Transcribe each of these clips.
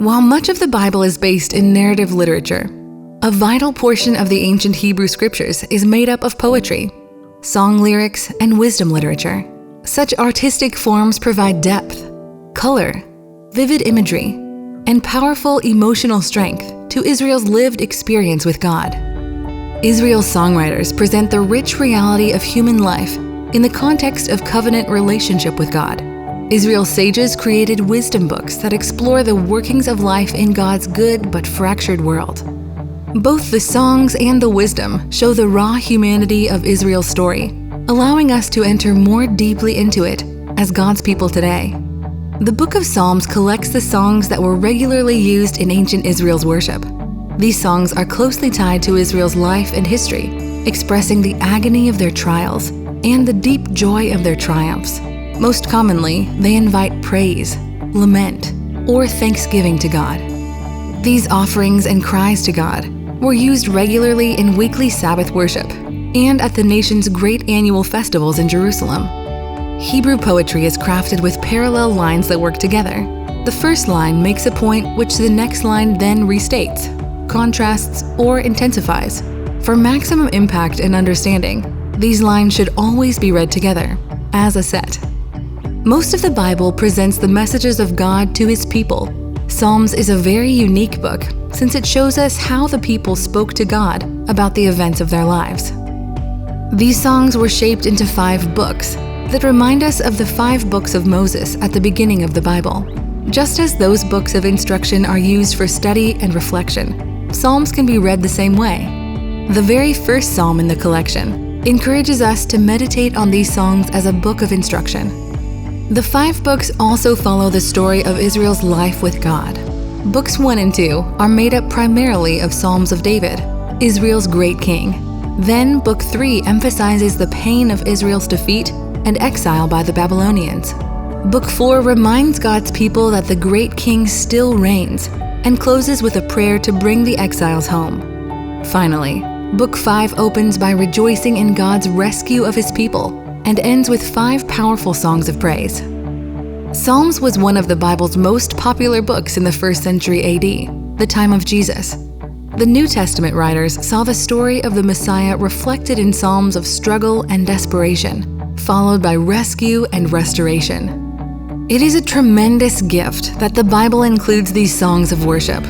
While much of the Bible is based in narrative literature, a vital portion of the ancient Hebrew scriptures is made up of poetry, song lyrics, and wisdom literature. Such artistic forms provide depth, color, vivid imagery, and powerful emotional strength to Israel's lived experience with God. Israel's songwriters present the rich reality of human life in the context of covenant relationship with God. Israel's sages created wisdom books that explore the workings of life in God's good but fractured world. Both the songs and the wisdom show the raw humanity of Israel's story, allowing us to enter more deeply into it as God's people today. The Book of Psalms collects the songs that were regularly used in ancient Israel's worship. These songs are closely tied to Israel's life and history, expressing the agony of their trials and the deep joy of their triumphs. Most commonly, they invite praise, lament, or thanksgiving to God. These offerings and cries to God were used regularly in weekly Sabbath worship and at the nation's great annual festivals in Jerusalem. Hebrew poetry is crafted with parallel lines that work together. The first line makes a point which the next line then restates, contrasts, or intensifies. For maximum impact and understanding, these lines should always be read together, as a set. Most of the Bible presents the messages of God to His people. Psalms is a very unique book since it shows us how the people spoke to God about the events of their lives. These songs were shaped into 5 books that remind us of the 5 books of Moses at the beginning of the Bible. Just as those books of instruction are used for study and reflection, Psalms can be read the same way. The very first psalm in the collection encourages us to meditate on these songs as a book of instruction. The 5 books also follow the story of Israel's life with God. Books 1 and 2 are made up primarily of Psalms of David, Israel's great king. Then Book 3 emphasizes the pain of Israel's defeat and exile by the Babylonians. Book 4 reminds God's people that the great king still reigns and closes with a prayer to bring the exiles home. Finally, Book 5 opens by rejoicing in God's rescue of His people and ends with 5 powerful songs of praise. Psalms was one of the Bible's most popular books in the 1st century AD, the time of Jesus. The New Testament writers saw the story of the Messiah reflected in psalms of struggle and desperation, followed by rescue and restoration. It is a tremendous gift that the Bible includes these songs of worship.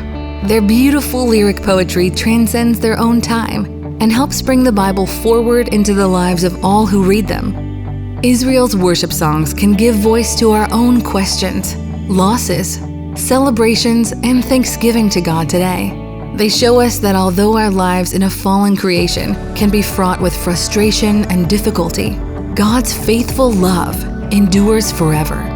Their beautiful lyric poetry transcends their own time and helps bring the Bible forward into the lives of all who read them. Israel's worship songs can give voice to our own questions, losses, celebrations, and thanksgiving to God today. They show us that although our lives in a fallen creation can be fraught with frustration and difficulty, God's faithful love endures forever.